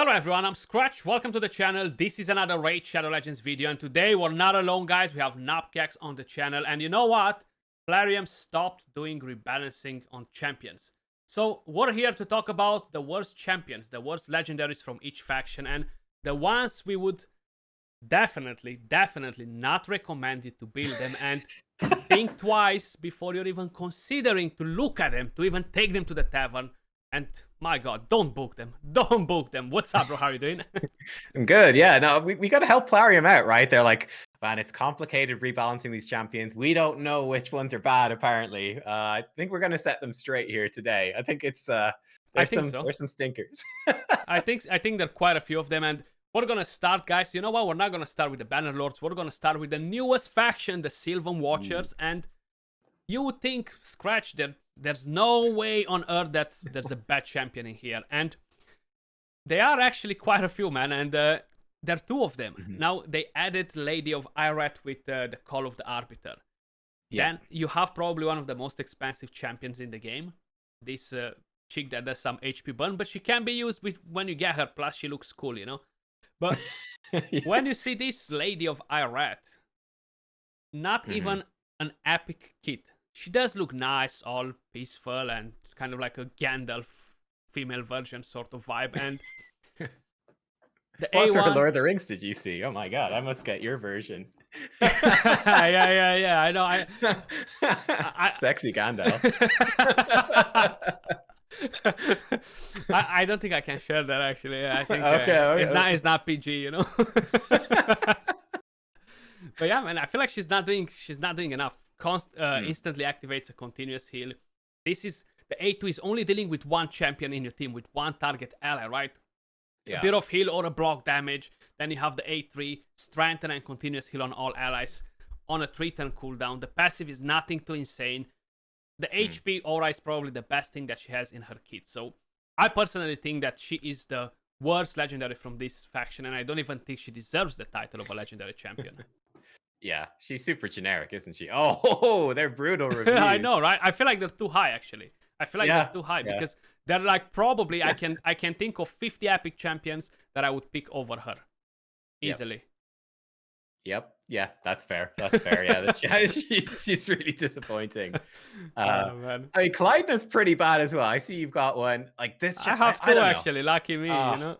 Hello everyone, I'm Skratch. Welcome to the channel. This is another Raid Shadow Legends video, and today we're not alone, guys. We have Napkax on the channel, and you know what? Plarium stopped doing rebalancing on champions. So we're here to talk about the worst champions, the worst legendaries from each faction, and the ones we would definitely not recommend you to build them, and think twice before you're even considering to look at them, to even take them to the tavern. And my god, don't book them. Don't book them. What's up, bro? How are you doing? I'm good. Yeah, no, we got to help Plarium out, right? They're like, man, it's complicated rebalancing these champions. We don't know which ones are bad, apparently. I think we're going to set them straight here today. I think it's there's some stinkers. I think there are quite a few of them, and we're going to start, guys. You know what? We're not going to start with the Banner Lords. We're going to start with the newest faction, the Sylvan Watchers. And you would think, Skratch, there's no way on earth that there's a bad champion in here. And there are actually quite a few, man. And there are two of them. Now, they added Lady of Irat with the Call of the Arbiter. Then you have probably one of the most expensive champions in the game. This chick that does some HP burn, but she can be used when you get her. Plus, she looks cool, you know? But when you see this Lady of Irat, not even an epic kit. She does look nice, all peaceful, and kind of like a Gandalf female version sort of vibe. And the What A1... sort of Lord of the Rings did you see? Oh my god, I must get your version. yeah, I know. Sexy Gandalf. I don't think I can share that, actually. I think okay. It's not PG, you know. But yeah, man, I feel like she's not doing enough. Instantly activates a continuous heal. This is the A2 is only dealing with one champion in your team, with one target ally, right? Yeah. A bit of heal or a block damage. Then you have the A3, strengthen and continuous heal on all allies on a 3-turn cooldown. The passive is nothing too insane. The HP aura is probably the best thing that she has in her kit. So I personally think that she is the worst legendary from this faction, and I don't even think she deserves the title of a legendary champion. Yeah, she's super generic, isn't she? Oh, they're brutal reviews. I know, right? I feel like they're too high, actually. I feel like they're too high because they're like probably I can think of 50 epic champions that I would pick over her easily. Yep. Yeah, that's fair. That's fair. Yeah, she's really disappointing. Man. I mean, Clydena's pretty bad as well. I see you've got one like this. I have two, actually. Lucky me, you know.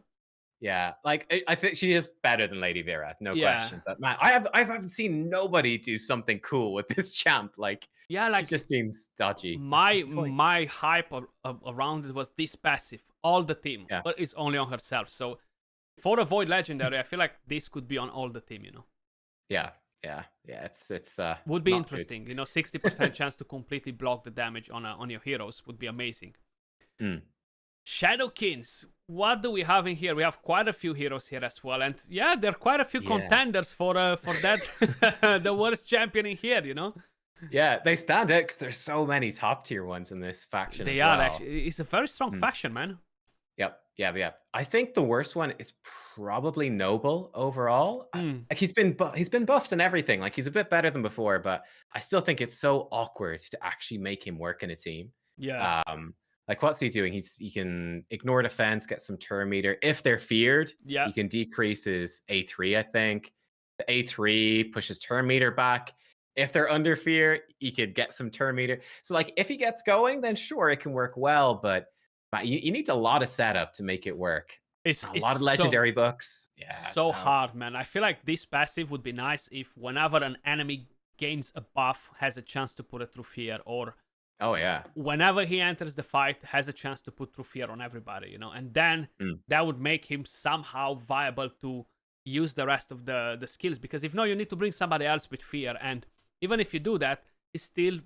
Yeah, like I think she is better than Lady Virath, no question. But man, I haven't seen nobody do something cool with this champ. Like, she just seems dodgy. My hype around it was this passive, all the team, but it's only on herself. So for a Void Legendary, I feel like this could be on all the team, you know. Yeah. It's would be interesting, you know. 60% chance to completely block the damage on your heroes would be amazing. Shadowkins, what do we have in here? We have quite a few heroes here as well, and yeah, there are quite a few contenders for that the worst champion in here, you know. Yeah, they stand out because there's so many top tier ones in this faction. They are actually. It's a very strong faction, man. Yep. I think the worst one is probably Noble overall. Like he's been buffed and everything. Like he's a bit better than before, but I still think it's so awkward to actually make him work in a team. Yeah. Like what's he doing? He can ignore defense, get some turn meter. If they're feared, he can decrease his A3, I think. The A3 pushes turn meter back. If they're under fear, he could get some turn meter. So like if he gets going, then sure, it can work well, but you need a lot of setup to make it work. It's a lot of legendary books. Yeah. So hard, man. I feel like this passive would be nice if whenever an enemy gains a buff, has a chance to put it through fear, or whenever he enters the fight, has a chance to put through fear on everybody, you know. And then that would make him somehow viable to use the rest of the skills. Because if no, you need to bring somebody else with fear. And even if you do that, it's still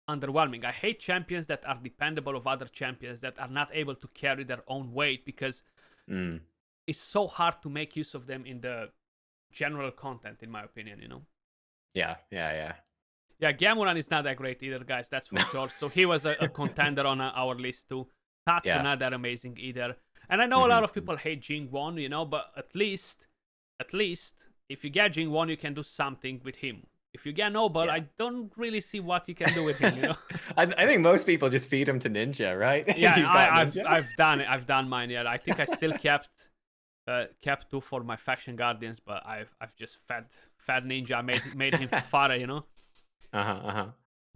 underwhelming. I hate champions that are dependable of other champions that are not able to carry their own weight, because it's so hard to make use of them in the general content, in my opinion, you know. Yeah, Gamuran is not that great either, guys, that's for sure. So he was a contender on our list too. Tatsu not that amazing either. And I know a lot of people hate Jingwon, you know, but at least if you get Jingwon, you can do something with him. If you get Noble, I don't really see what you can do with him, you know. I think most people just feed him to Ninja, right? Yeah, I've done it. I've done mine. Yeah, I think I still kept kept 2 for my faction guardians, but I've just fed Ninja, made him fatter, you know.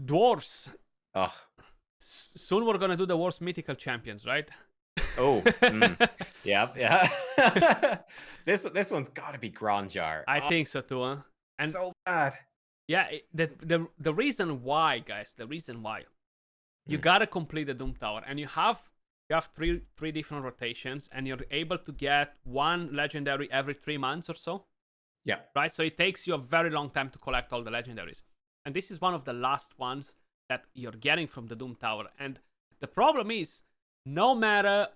Dwarves. Oh. Soon we're gonna do the worst mythical champions, right? Oh, yeah. This one's got to be Granjar. I think so too, huh? And so bad. Yeah, the reason why, guys, you gotta complete the Doom Tower, and you have three different rotations, and you're able to get 1 legendary every 3 months or so. Yeah. Right. So it takes you a very long time to collect all the legendaries, and this is one of the last ones that you're getting from the Doom Tower. And the problem is, no matter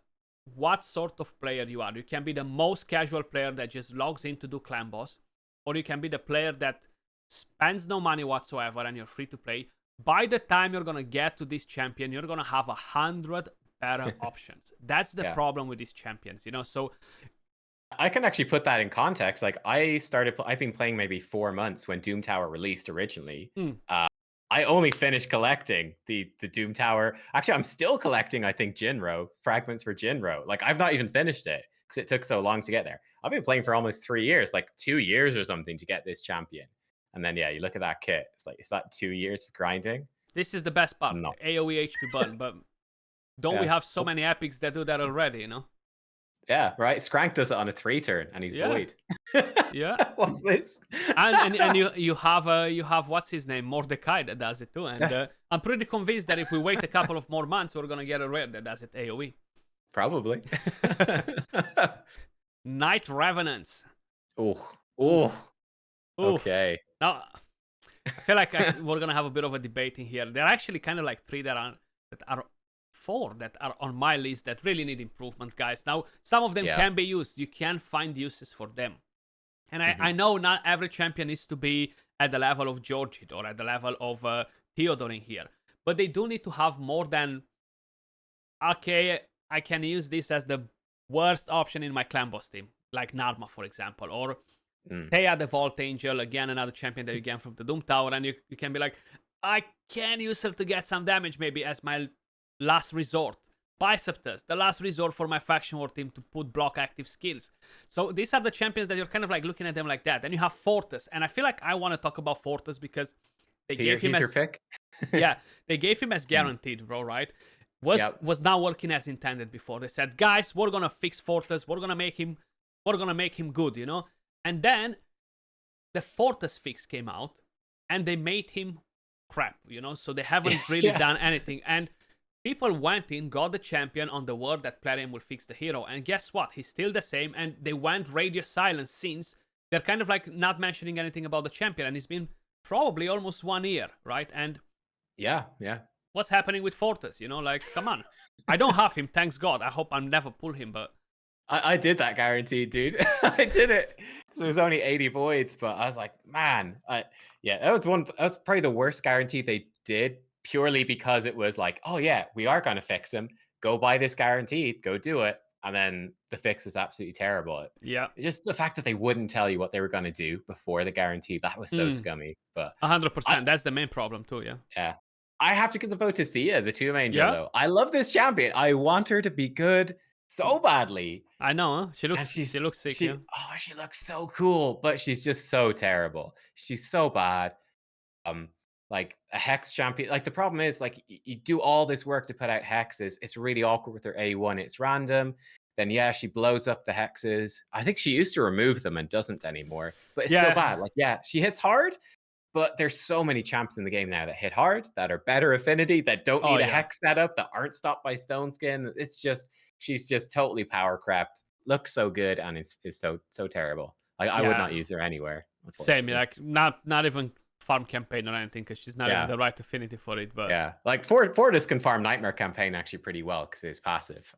what sort of player you are, you can be the most casual player that just logs in to do clan boss, or you can be the player that spends no money whatsoever and you're free to play. By the time you're gonna get to this champion, you're gonna have 100 better options. That's the problem with these champions, you know. So I can actually put that in context. Like I've been playing maybe 4 months when Doom Tower released originally. I only finished collecting the Doom Tower. Actually, I'm still collecting, I think, Jinro, fragments for Jinro. Like, I've not even finished it because it took so long to get there. I've been playing for almost 3 years, like 2 years or something to get this champion. And then, yeah, you look at that kit. It's like, is that 2 years of grinding? This is the best part, AoE HP button. But don't we have so many epics that do that already, you know? Yeah, right. Skrank does it on a 3-turn, and he's void. Yeah. What's this? and you have what's his name, Mordecai, that does it too. And I'm pretty convinced that if we wait a couple of more months, we're gonna get a rare that does it AOE. Probably. Night Revenants. Oh. Okay. Now, I feel like we're gonna have a bit of a debate in here. There are actually kind of like 4 that are on my list that really need improvement, guys. Now, some of them can be used. You can find uses for them. And I know not every champion needs to be at the level of Georgid or at the level of Theodore in here. But they do need to have more than, okay, I can use this as the worst option in my clan boss team. Like Narma, for example. Or Thea the Vault Angel, again, another champion that you get from the Doom Tower. And you can be like, I can use her to get some damage maybe as my last resort. Biceptus, the last resort for my faction war team to put block active skills. So these are the champions that you're kind of like looking at them like that. Then you have Fortis, and I feel like I want to talk about Fortis because they gave him as your pick. They gave him as guaranteed, bro. Right? Was not working as intended before. They said, guys, we're gonna fix Fortis. We're gonna make him good, you know. And then the Fortis fix came out, and they made him crap, you know. So they haven't really done anything. And people went in, got the champion on the word that Plarium will fix the hero, and guess what? He's still the same, and they went radio silence since. They're kind of like not mentioning anything about the champion, and it's been probably almost 1 year, right? And yeah. What's happening with Fortis? You know, like, come on. I don't have him, thanks God. I hope I'll never pull him, but I did that guarantee, dude. I did it. So there's only 80 voids, but I was like, man, that was probably the worst guarantee they did. Purely because it was like, oh yeah, we are going to fix him. Go buy this guaranteed. Go do it. And then the fix was absolutely terrible. Yeah. Just the fact that they wouldn't tell you what they were going to do before the guarantee, that was so scummy. But 100%. That's the main problem too, yeah. Yeah. I have to give the vote to Thea, the Tomb Angel, though. I love this champion. I want her to be good so badly. I know, huh? She looks sick, Oh, she looks so cool, but she's just so terrible. She's so bad. Like a hex champion, like the problem is like you do all this work to put out hexes. It's really awkward with her A1. It's random. Then she blows up the hexes. I think she used to remove them and doesn't anymore. But it's still bad. Like she hits hard, but there's so many champs in the game now that hit hard, that are better affinity, that don't need a hex setup, that aren't stopped by stone skin. It's just she's just totally power crept. Looks so good and is so terrible. Like I would not use her anywhere. Same, like not even farm campaign or anything, because she's not even the right affinity for it. But like Fortis can farm Nightmare campaign actually pretty well because it's passive.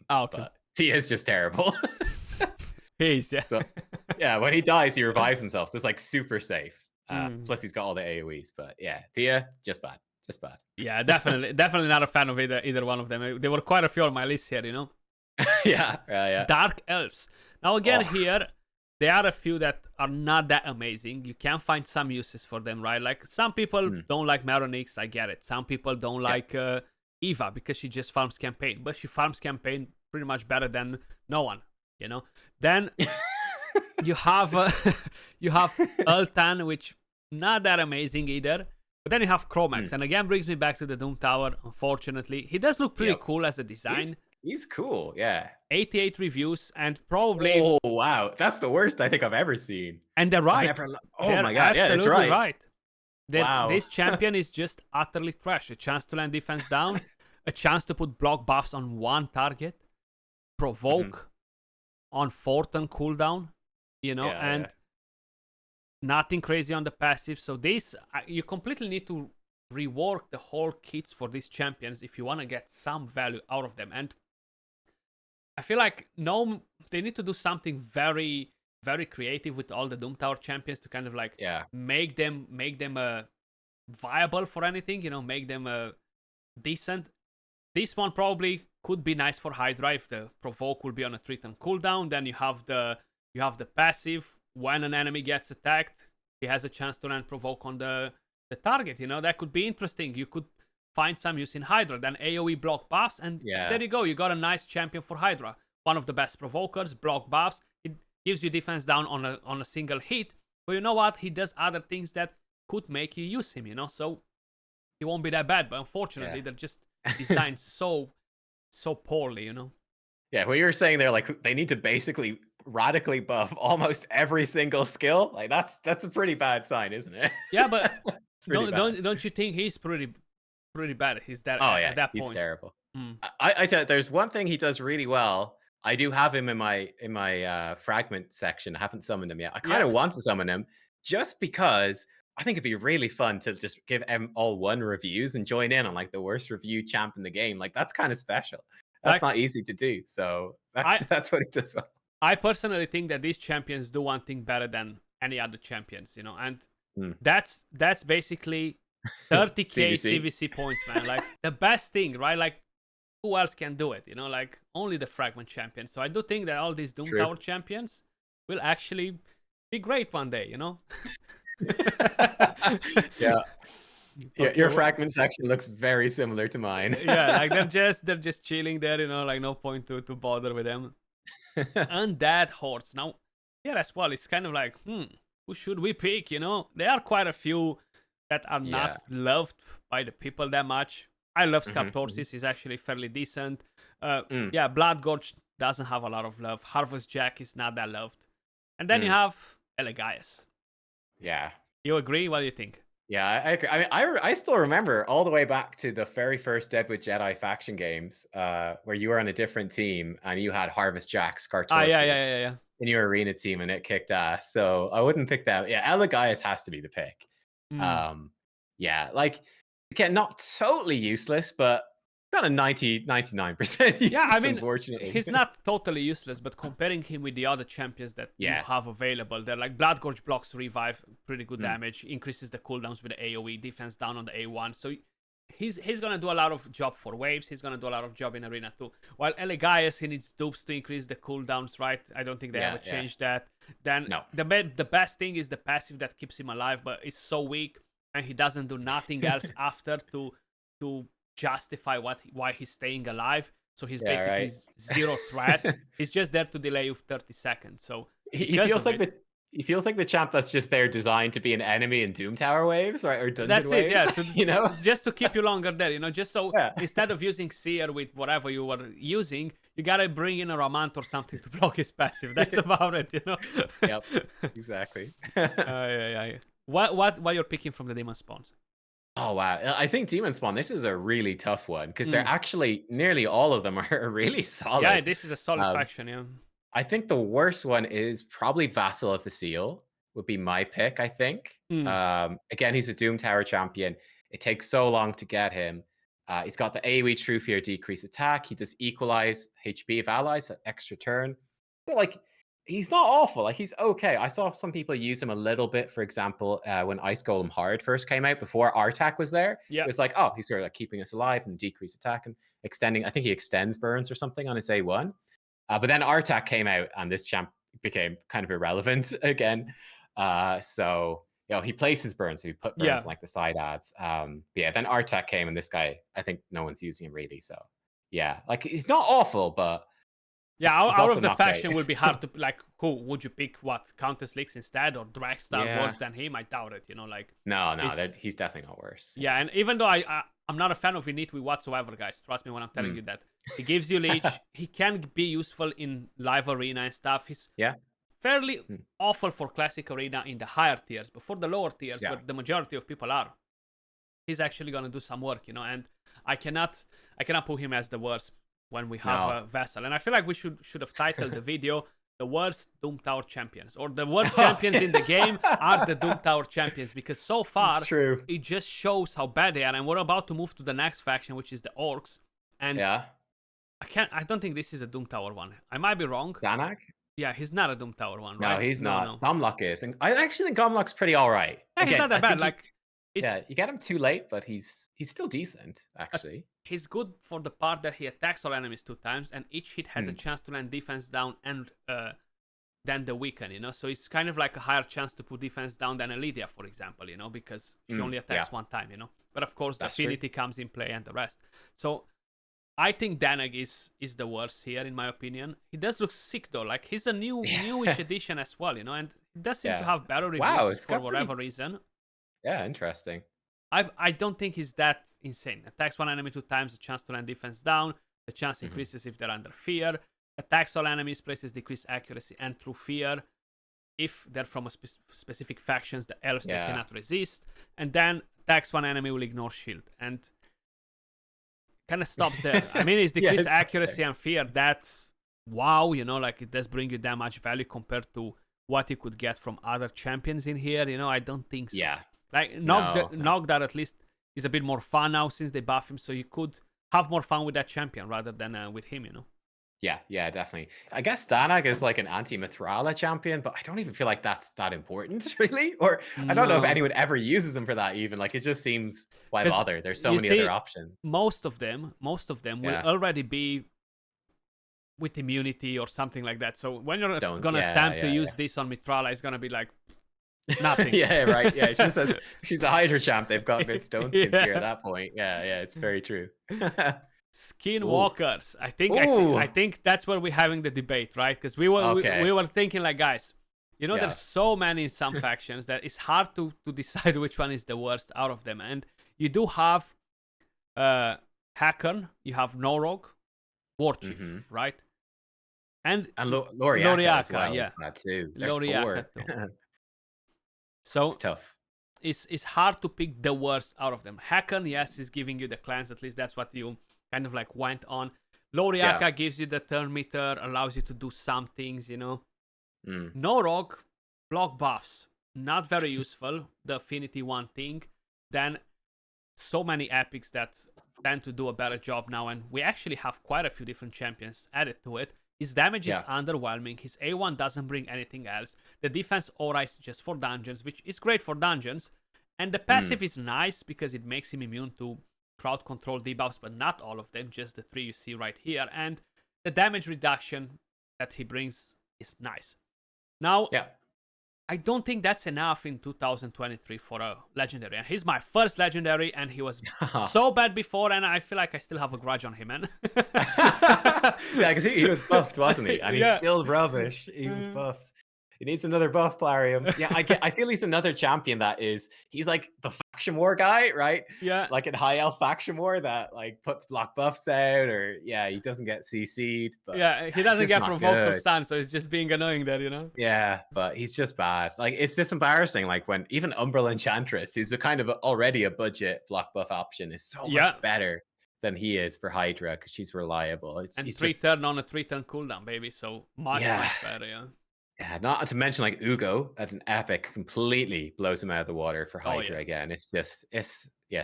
But he is just terrible. He's So when he dies, he revives himself, so it's like super safe. Plus he's got all the AoEs. But Thea, just bad. Yeah, definitely not a fan of either one of them. There were quite a few on my list here, you know. Yeah. Dark Elves. Now again, here there are a few that are not that amazing. You can find some uses for them, right? Like some people don't like Meronix, I get it. Some people don't like Eva because she just farms campaign, but she farms campaign pretty much better than no one. Then you have you have Ultan, which not that amazing either. But then you have Chromax, and again brings me back to the Doom Tower. Unfortunately, he does look pretty cool as a design. He's cool, yeah. 88 reviews, and probably. Oh wow, that's the worst I think I've ever seen. And they're right. Oh my god, yeah, that's right. Wow. This champion is just utterly trash. A chance to land defense down, a chance to put block buffs on one target, provoke on 4th turn cooldown, and nothing crazy on the passive. So this, you completely need to rework the whole kits for these champions if you want to get some value out of them. And I feel like they need to do something very, very creative with all the Doom Tower champions to kind of like make them viable for anything, make them decent. This one probably could be nice for Hydra if the provoke will be on a 3-turn cooldown. Then you have the passive. When an enemy gets attacked, he has a chance to land provoke on the target. That could be interesting. You could find some use in Hydra. Then AoE block buffs, and there you go. You got a nice champion for Hydra. One of the best provokers, block buffs. It gives you defense down on a single hit. But you know what? He does other things that could make you use him. So he won't be that bad. But unfortunately, they're just designed so poorly. Yeah, what you were saying there, like they need to basically radically buff almost every single skill. Like that's a pretty bad sign, isn't it? Yeah, but don't you think he's pretty bad? He's that at that point. He's terrible. I tell you, there's one thing he does really well. I do have him in my fragment section. I haven't summoned him yet. I kind of want to summon him just because I think it'd be really fun to just give all 1 reviews and join in on like the worst review champ in the game. Like that's kind of special. That's not easy to do. So that's what he does well. I personally think that these champions do one thing better than any other champions, and that's basically 30k CVC points, man. Like the best thing, right? Like who else can do it? Like only the fragment champions. So I do think that all these Doom Tower champions will actually be great one day, Yeah. Okay, your fragment section looks very similar to mine. Yeah, like they're just chilling there, like no point to bother with them. Undead Hordes. Now, as well, it's kind of like, who should we pick? There are quite a few that are not loved by the people that much. I love Skratch. He's actually fairly decent. Bloodgorge doesn't have a lot of love. Harvest Jack is not that loved. And then you have Elegias. Yeah. You agree? What do you think? Yeah, I agree. I mean, I still remember all the way back to the very first Deadwood Jedi faction games, where you were on a different team and you had Harvest Jack, Skartorsis in your arena team, and it kicked ass. So I wouldn't pick that. Yeah, Elegias has to be the pick. Like again, not totally useless, but kind of 99% useless. Yeah, I mean, unfortunately, he's not totally useless, but comparing him with the other champions that you have available, they're like Bloodgorge blocks revive, pretty good damage, increases the cooldowns with the AoE, defense down on the A1. So he's gonna do a lot of job for waves. He's gonna do a lot of job in arena too. While Elegias, he needs dupes to increase the cooldowns, right? I don't think they ever changed that. Then the best thing is the passive that keeps him alive, but it's so weak, and he doesn't do nothing else after to justify why he's staying alive. So he's basically zero threat. He's just there to delay you 30 seconds. So he feels like the champ that's just there designed to be an enemy in Doom Tower waves, right? Or dungeon waves. Just to keep you longer there, just so instead of using Seer with whatever you were using, you gotta bring in a Ramant or something to block his passive. That's about it, Yep, exactly. What you're picking from the Demonspawns? Oh, wow. I think Demonspawn, this is a really tough one because they're actually, nearly all of them are really solid. Yeah, this is a solid faction, yeah. I think the worst one is probably Vassal of the Seal would be my pick, I think. Again, he's a Doom Tower champion. It takes so long to get him. He's got the AoE True Fear decrease attack. He does equalize HP of allies at extra turn. So, like, he's not awful. Like, he's okay. I saw some people use him a little bit, for example, when Ice Golem Hard first came out, before Artak was there. It was like, oh, he's sort of like keeping us alive and decrease attack and extending. I think he extends burns or something on his A1. But then Artak came out and this champ became kind of irrelevant again. So, he places burns. So he put burns like the side ads. Then Artak came and this guy, I think no one's using him really. So, like, he's not awful, but Yeah, out of the faction will be hard to like. Who would you pick? What Countess Lix instead, or Dragstar worse than him? I doubt it. Like no, he's definitely not worse. Yeah, and even though I'm not a fan of Initwi whatsoever, guys. Trust me when I'm telling you that. He gives you leech. He can be useful in live arena and stuff. He's fairly awful for classic arena in the higher tiers, but for the lower tiers, where the majority of people are, he's actually gonna do some work, and I cannot put him as the worst when we have a Vessel. And I feel like we should have titled the video the worst Doom Tower champions, or the worst champions in the game are the Doom Tower champions, because so far it just shows how bad they are. And we're about to move to the next faction, which is the Orcs, and I don't think this is a Doom Tower one. I might be wrong. Danak? Yeah, he's not a Doom Tower one, right? No, he's not. No. Gomlock is. And I actually think Gomlock's pretty all right. Yeah, he's not that bad. Like, you get him too late, but he's still decent, actually. He's good for the part that he attacks all enemies 2 times, and each hit has a chance to land defense down and then the weaken, So it's kind of like a higher chance to put defense down than a Lydia, for example, because she only attacks 1 time, But of course, the affinity comes in play and the rest. So I think Danak is the worst here, in my opinion. He does look sick, though. Like, he's a newish addition as well, and he does seem to have better reviews for whatever reason. Yeah, interesting. I don't think he's that insane. Attacks 1 enemy 2 times, a chance to land defense down. The chance increases if they're under fear. Attacks all enemies, places decreased accuracy and through fear. If they're from a specific factions, the elves they cannot resist. And then attacks 1 enemy will ignore shield. And kind of stops there. I mean, it's decreased accuracy and fear. That, wow, like it does bring you that much value compared to what you could get from other champions in here. I don't think so. Yeah. Like, Nogdar at least is a bit more fun now since they buff him, so you could have more fun with that champion rather than with him, Yeah, definitely. I guess Danak is like an anti-Mithrala champion, but I don't even feel like that's that important, really. Or I don't know if anyone ever uses him for that even. Like, it just seems, why bother? There's so many other options. Most of them will already be with immunity or something like that. So when you're going to attempt to use this on Mithrala, it's going to be like, nothing. Right. Yeah, she says she's a Hydra champ. They've got good stone skin here at that point. Yeah, it's very true. Skinwalkers. I think that's where we're having the debate, right? Because we were thinking, like, guys, there's so many in some factions that it's hard to decide which one is the worst out of them. And you do have Hakon, you have Norog, Warchief, right? And Loriaka as well, that too. There's Loriaka 4. So it's tough. It's hard to pick the worst out of them. Hakon, yes, is giving you the clans. At least that's what you kind of like went on. Loriaka gives you the turn meter, allows you to do some things, Norog, block buffs, not very useful. The affinity 1 thing. Then so many epics that tend to do a better job now, and we actually have quite a few different champions added to it. His damage is underwhelming. His A1 doesn't bring anything else. The defense aura is just for dungeons, which is great for dungeons. And the passive is nice because it makes him immune to crowd control debuffs, but not all of them, just the 3 you see right here. And the damage reduction that he brings is nice. Now, I don't think that's enough in 2023 for a legendary. And he's my first legendary, and he was so bad before, and I feel like I still have a grudge on him, man. Because he was buffed, wasn't he? And he's still rubbish. He was buffed. He needs another buff, Plarium. Yeah, I feel he's another champion he's like the faction war guy, right? Yeah. Like in high elf faction war that like puts block buffs out, or he doesn't get CC'd. But he doesn't get provoked to stun, so he's just being annoying there, Yeah, but he's just bad. Like, it's just embarrassing. Like, when even Umbral Enchantress, who's already a budget block buff option, is so much better than he is for Hydra because she's reliable. He's 3-turn on a 3-turn cooldown, baby. So much better, Yeah, not to mention like Ugo as an epic completely blows him out of the water for Hydra again. It's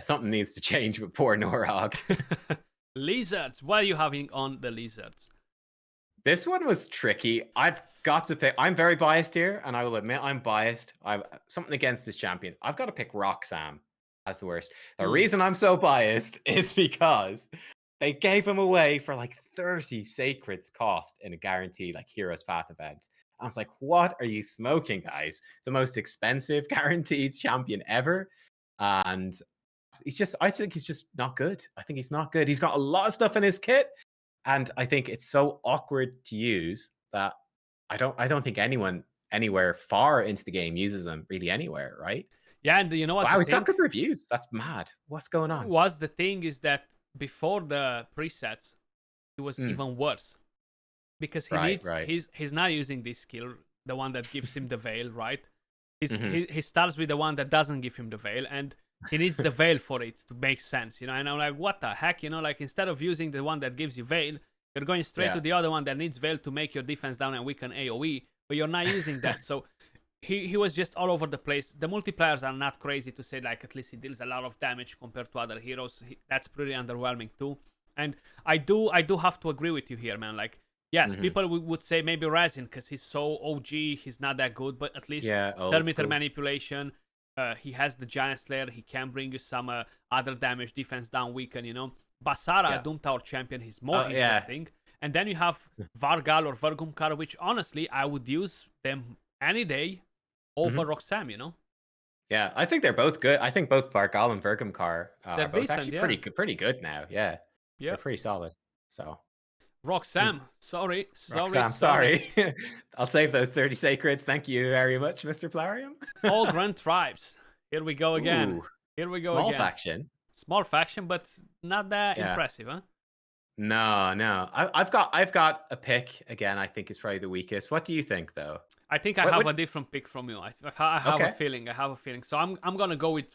something needs to change with poor Norog. Lizards, what are you having on the Lizards? This one was tricky. I've got to pick. I'm very biased here, and I will admit I'm biased. I've something against this champion. I've got to pick Roxanne as the worst. The reason I'm so biased is because they gave him away for like 30 sacreds cost in a guaranteed like Heroes Path event. I was like, what are you smoking, guys? The most expensive guaranteed champion ever. And I think he's just not good. I think he's not good. He's got a lot of stuff in his kit. And I think it's so awkward to use that I don't think anyone anywhere far into the game uses them really anywhere, right? Yeah, and you know what's Wow, the he's got thing? good reviews. That's mad. What's going on? Was the thing is that before the presets, it was Mm. even worse. Because he's not using this skill, the one that gives him the veil, right? He starts with the one that doesn't give him the veil, and he needs the veil for it to make sense, you know. And I'm like, what the heck, you know? Like, instead of using the one that gives you veil, you're going straight to the other one that needs veil to make your defense down and weaken AOE, but you're not using that. So he was just all over the place. The multipliers are not crazy to say, like, at least he deals a lot of damage compared to other heroes. That's pretty underwhelming too. And I do have to agree with you here, man. Like, yes, people would say maybe Resin because he's so OG, he's not that good, but at least Thermitor manipulation. He has the Giant Slayer. He can bring you some other damage, defense down, weaken, you know. Basara, Doom Tower champion, he's more interesting. And then you have Vargal or Vergumkar, which honestly, I would use them any day over Roxam, you know. Yeah, I think they're both good. I think both Vargal and Vergumkar are both decent, actually pretty good now. Yeah, they're pretty solid. So Roxam, sorry. Roxam, sorry. I'll save those 30 sacreds. Thank you very much, Mr. Plarium. Ogryn Tribes. Here we go again. Ooh, Here we go small again. Faction. Small faction, but not that impressive, huh? No. I've got a pick again. I think is probably the weakest. What do you think, though? I think I have a different pick from you. I have a feeling. So I'm gonna go with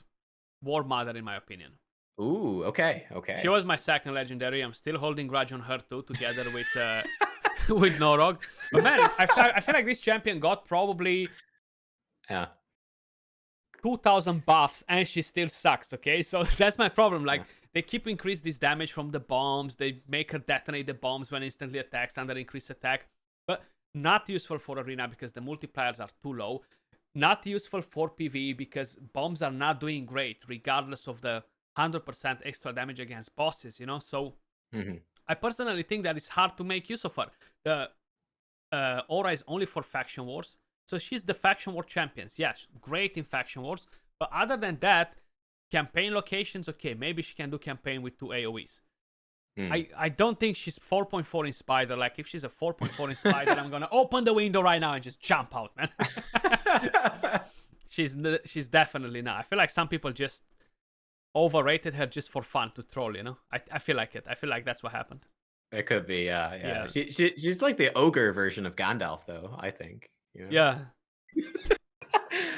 War Mother in my opinion. Ooh, okay. She was my second legendary. I'm still holding grudge on her too, together with with Norog. But man, I feel like this champion got probably 2,000 buffs and she still sucks. Okay, so that's my problem. Like they keep increase this damage from the bombs. They make her detonate the bombs when instantly attacks under increased attack, but not useful for arena because the multipliers are too low. Not useful for PvE because bombs are not doing great regardless of the 100% extra damage against bosses, you know. So I personally think that it's hard to make use of her. The aura is only for faction wars, so she's the faction war champions. Yes, great in faction wars, but other than that, campaign locations, okay, maybe she can do campaign with 2 AoEs. I don't think she's 4.4 in Spider. Like, if she's a 4.4 in Spider, I'm gonna open the window right now and just jump out, man. She's definitely not. I feel like some people just overrated her just for fun to troll, you know. I feel like it. I feel like that's what happened. It could be, yeah. She's like the ogre version of Gandalf, though. I think. You know? Yeah.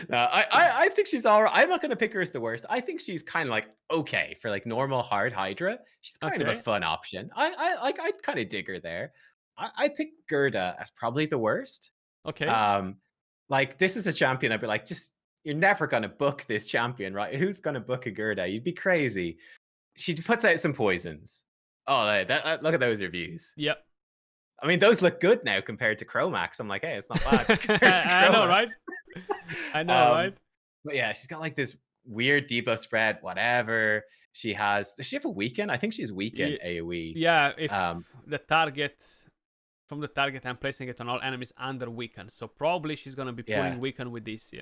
No, I think she's all right. I'm not gonna pick her as the worst. I think she's kind of like okay for like normal hard Hydra. She's kind of a fun option. I kind of dig her there. I pick Gerda as probably the worst. Okay. Like this is a champion. I'd be like, just you're never gonna book this champion, right? Who's gonna book a Gerda? You'd be crazy. She puts out some poisons. Oh, look at those reviews. Yep. I mean, those look good now compared to Chromax. I'm like, hey, it's not bad. I know, right? I know, right? But yeah, she's got like this weird debuff spread, whatever. Does she have a weaken? I think she's weaken AoE. Yeah, if the target, from the target, I'm placing it on all enemies under weaken. So probably she's going to be pulling weaken with this,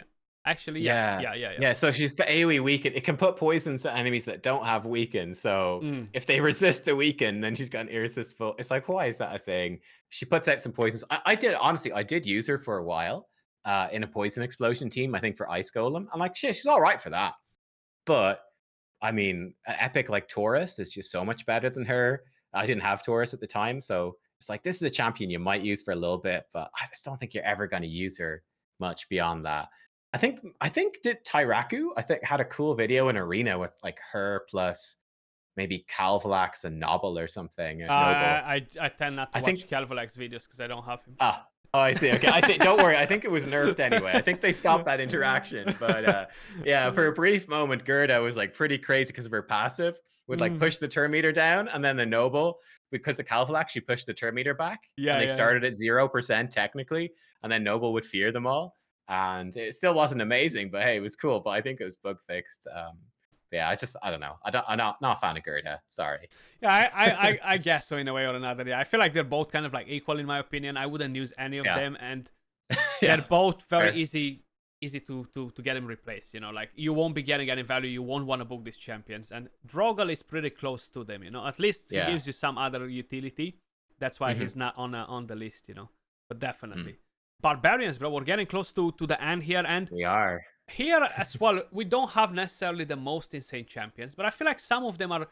Actually, yeah. So she's the AoE weaken. It can put poisons to enemies that don't have weaken. So if they resist the weaken, then she's got an irresistible. It's like, why is that a thing? She puts out some poisons. I did use her for a while in a poison explosion team. I think for Ice Golem. I'm like, shit, she's all right for that. But I mean, an epic like Taurus is just so much better than her. I didn't have Taurus at the time, so it's like this is a champion you might use for a little bit, but I just don't think you're ever going to use her much beyond that. I think did Tyraku, had a cool video in Arena with like her plus maybe Calvalax and Noble or something. I tend not to watch Calvalax videos because I don't have him. Oh, I see. Okay, don't worry. I think it was nerfed anyway. I think they stopped that interaction. But yeah, for a brief moment, Gerda was like pretty crazy because of her passive. Would like push the turn meter down, and then the Noble, because of Calvalax, she pushed the turn meter back. Yeah, and they started at 0% technically, and then Noble would fear them all. And it still wasn't amazing, but hey, it was cool. But I think it was bug fixed. Yeah, I don't know. I'm not a fan of Gerda. Sorry. Yeah, I guess so in a way or another. Yeah, I feel like they're both kind of like equal in my opinion. I wouldn't use any of them, and they're both very easy to get them replaced. You know, like you won't be getting any value. You won't want to book these champions, and Drogal is pretty close to them. You know, at least he gives you some other utility. That's why he's not on the list, But definitely. Barbarians, bro, we're getting close to the end here. And we are. Here as well, we don't have necessarily the most insane champions, but I feel like some of them are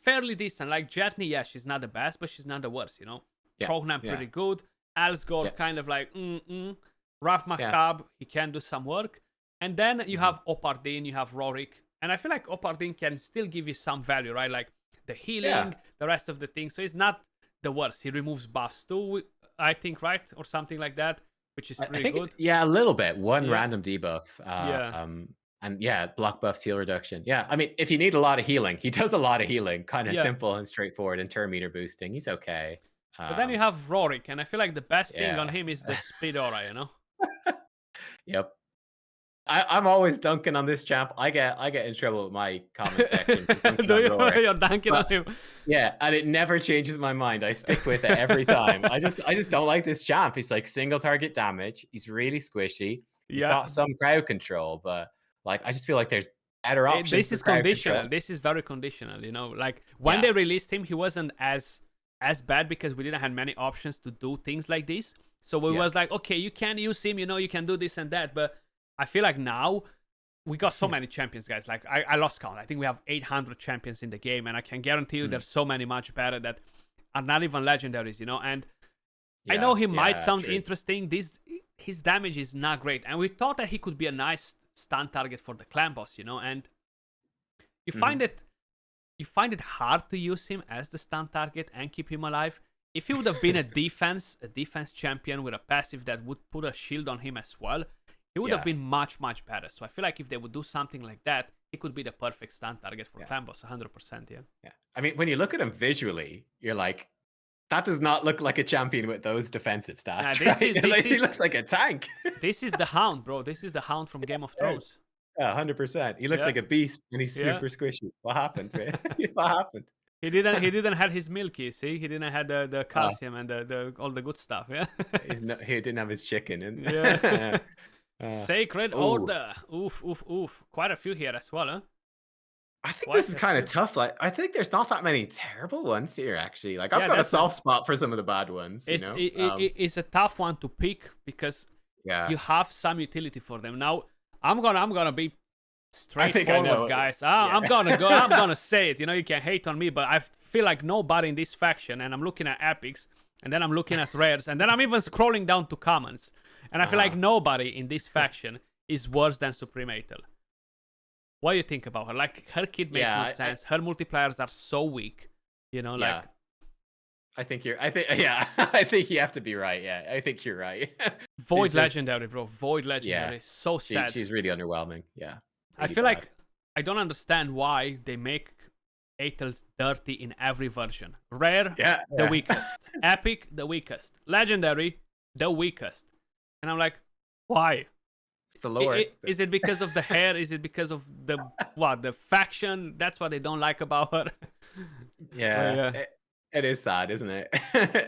fairly decent. Like Jetney, yeah, she's not the best, but she's not the worst, Yeah. Prognam, pretty good. Alsgore, kind of like, Raf Mahtab, he can do some work. And then you have Opardin, you have Rorik. And I feel like Opardin can still give you some value, right? Like the healing, the rest of the things. So it's not the worst. He removes buffs too, I think, right? Or something like that, which is pretty good. A little bit. One random debuff. And block buffs, heal reduction. Yeah, I mean, if you need a lot of healing, he does a lot of healing. Kind of simple and straightforward, and turn meter boosting. He's okay. But then you have Rorik, and I feel like the best thing on him is the speed aura, Yep. I'm always dunking on this champ. I get in trouble with my comment section. You're dunking on him. Yeah, and it never changes my mind. I stick with it every time. I just don't like this champ. He's like single target damage. He's really squishy. He's got some crowd control, but like I just feel like there's better options. This is conditional. Control. This is very conditional. Like when they released him, he wasn't as bad because we didn't have many options to do things like this. So we was like, okay, you can use him. You can do this and that, but I feel like now we got so many champions, guys. Like I lost count. I think we have 800 champions in the game, and I can guarantee you there's so many much better that are not even legendaries, And I know he might sound interesting. His damage is not great, and we thought that he could be a nice stun target for the clan boss, And you find it hard to use him as the stun target and keep him alive. If he would have been a defense champion with a passive that would put a shield on him as well, he would have been much, much better. So I feel like if they would do something like that, he could be the perfect stun target for clan boss, 100%, Yeah. I mean, when you look at him visually, you're like, that does not look like a champion with those defensive stats. He looks like a tank. This is the Hound, bro. This is the Hound from Game of Thrones. Yeah, 100%. He looks like a beast, and he's super squishy. What happened, man? What happened? He didn't have his milk, you see. He didn't have the calcium and the all the good stuff. Yeah. He didn't have his chicken. And Sacred Order. Oof. Quite a few here as well, huh? I think this is kind of tough. Like, I think there's not that many terrible ones here, actually. Like, I've got a soft spot for some of the bad ones. It's a tough one to pick because you have some utility for them. Now, I'm gonna be straightforward, guys. I'm gonna say it. You can hate on me, but I feel like nobody in this faction, and I'm looking at epics, and then I'm looking at rares, and then I'm even scrolling down to commons, and I feel like nobody in this faction is worse than Supreme Atel. What do you think about her? Like, her kit makes no sense. Her multipliers are so weak. I think you have to be right. Yeah, I think you're right. Void Legendary, bro. Void Legendary. So sad. She's really underwhelming. Yeah. I feel like I don't understand why they make Atel dirty in every version. Rare, the weakest. Epic, the weakest. Legendary, the weakest. And I'm like, why? It's the lore. Is it because of the hair? Is it because of the faction? That's what they don't like about her. Yeah. It is sad, isn't it?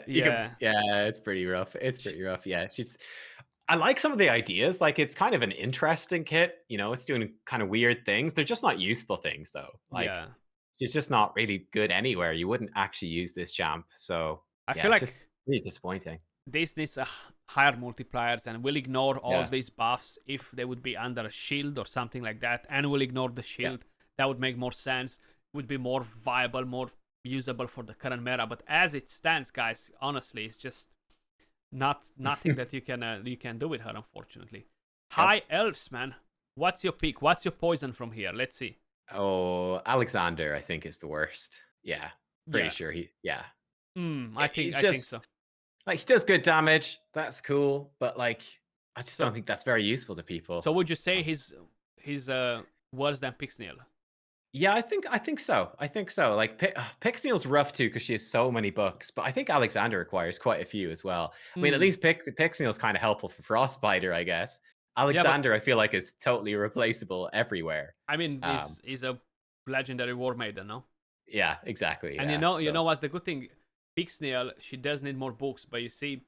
It's pretty rough. Yeah, I like some of the ideas. Like, it's kind of an interesting kit. It's doing kind of weird things. They're just not useful things, though. Like, it's just not really good anywhere. You wouldn't actually use this champ. So I feel like it's just really disappointing. This needs higher multipliers, and we'll ignore all these buffs if they would be under a shield or something like that. And we'll ignore the shield. That would make more sense. Would be more viable, more usable for the current meta. But as it stands, guys, honestly, it's just nothing that you can do with her, unfortunately. High Elves, man. What's your pick? What's your poison from here? Let's see. Oh, Alexander, I think, is the worst. Yeah, pretty sure I think so. Like, he does good damage. That's cool, but like, I just don't think that's very useful to people. So would you say he's worse than Pixniel? Yeah, I think so. Like, Pixniel's rough too because she has so many books, but I think Alexander requires quite a few as well. I mean, at least Pixniel's kind of helpful for Frostbiter, I guess. Alexander, I feel like, is totally replaceable everywhere. I mean, he's a legendary war maiden, no? Yeah, exactly. And you know what's the good thing? Pixniel, she does need more books, but you see,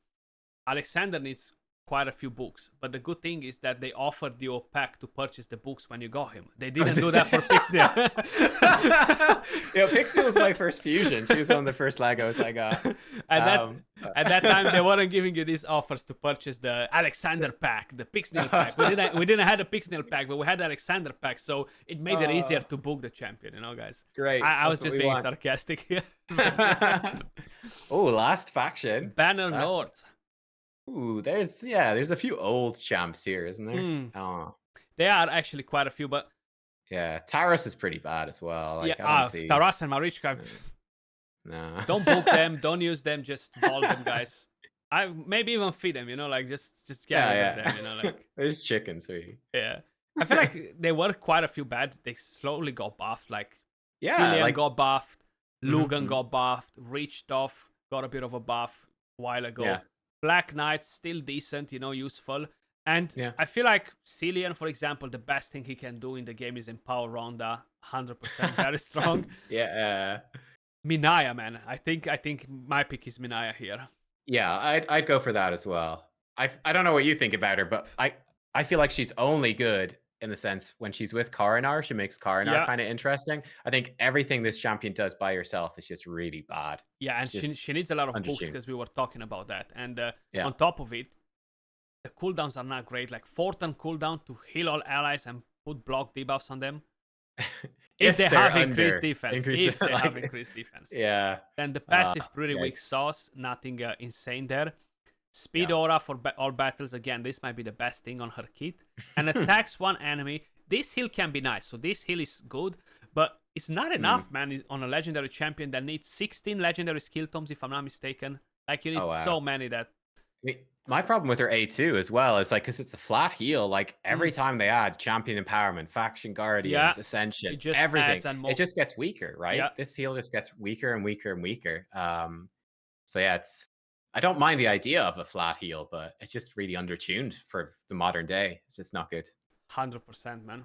Alexander needs quite a few books, but the good thing is that they offered you a pack to purchase the books when you got him. They didn't do that for Pixel. Pixel was my first fusion. She was one of the first Legos I got. At that time, they weren't giving you these offers to purchase the Alexander pack, the Pixel pack. We didn't have the Pixel pack, but we had the Alexander pack, so it made it easier to book the champion, guys. Great. I was just being sarcastic here. Oh, last faction. Banner Lords. Ooh, there's a few old champs here, isn't there? Oh. There are actually quite a few, but yeah, Taros is pretty bad as well. Like, Taras and Marichka. No. Don't book them, don't use them, just vault them, guys. I maybe even feed them, like just get rid of them, like there's chickens, really. Yeah. I feel like there were quite a few bad. They slowly got buffed, like Cillian got buffed, Lugan got buffed, Richthof got a bit of a buff a while ago. Yeah. Black Knight still decent, useful. And I feel like Cillian, for example, the best thing he can do in the game is empower Ronda, 100% very strong. Yeah. Minaya, man. I think my pick is Minaya here. Yeah, I'd go for that as well. I don't know what you think about her, but I feel like she's only good in the sense when she's with Karanar, she makes Karanar kind of interesting. I think everything this champion does by herself is just really bad. Yeah, and she needs a lot of books because we were talking about that. And on top of it, the cooldowns are not great. Like 4-turn cooldown to heal all allies and put block debuffs on them. if they have increased defense. Yeah. Then the passive pretty weak sauce. Nothing insane there. Speed aura for all battles. Again, this might be the best thing on her kit. And attacks one enemy. This heal can be nice. So this heal is good. But it's not enough, man, on a legendary champion that needs 16 legendary skill tomes, if I'm not mistaken. Like, you need so many that... My problem with her A2 as well is, like, because it's a flat heal. Like, every time they add champion empowerment, faction guardians, ascension, everything, it just gets weaker, right? Yeah. This heal just gets weaker and weaker and weaker. So yeah, I don't mind the idea of a flat heal, but it's just really undertuned for the modern day. It's just not good. 100%, man.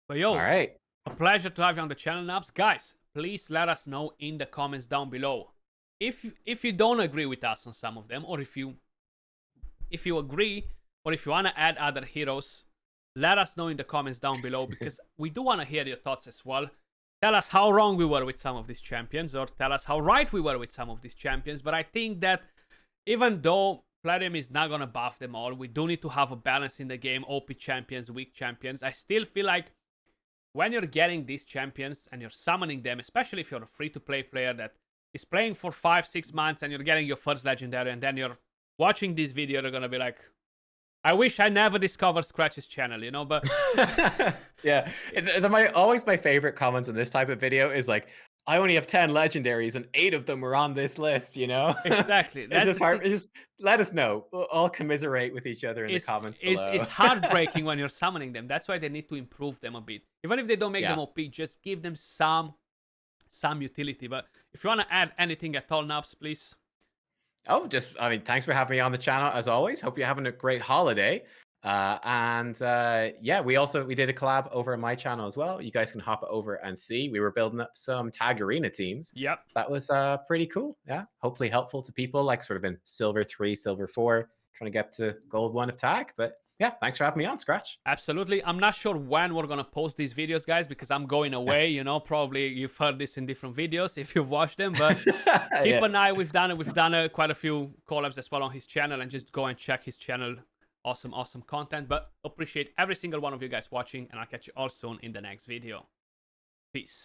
But yo, all right, a pleasure to have you on the channel, Nubs. Guys, please let us know in the comments down below if you don't agree with us on some of them, or if you agree, or if you want to add other heroes. Let us know in the comments down below, because we do want to hear your thoughts as well. Tell us how wrong we were with some of these champions, or tell us how right we were with some of these champions. But I think that even though Platinum is not going to buff them all, we do need to have a balance in the game. OP champions, weak champions. I still feel like when you're getting these champions and you're summoning them, especially if you're a free-to-play player that is playing for 5-6 months and you're getting your first legendary, and then you're watching this video, you're going to be like, I wish I never discovered Skratch's channel, but... Yeah, always my favorite comments on this type of video is like, I only have 10 legendaries and 8 of them were on this list, Exactly. It's just hard. Just let us know. We'll all commiserate with each other in the comments below. It's heartbreaking when you're summoning them. That's why they need to improve them a bit. Even if they don't make them OP, just give them some utility. But if you want to add anything at all, Nubs, please. Oh, thanks for having me on the channel as always. Hope you're having a great holiday. We did a collab over on my channel as well. You guys can hop over and see. We were building up some tag arena teams. Yep. That was pretty cool. Yeah. Hopefully helpful to people like sort of in Silver 3, Silver 4, trying to get to Gold 1 of tag. But yeah, thanks for having me on, Skratch. Absolutely. I'm not sure when we're going to post these videos, guys, because I'm going away, Probably you've heard this in different videos if you've watched them, but keep an eye. We've done quite a few collabs as well on his channel, and just go and check his channel. Awesome content. But appreciate every single one of you guys watching, and I'll catch you all soon in the next video. Peace.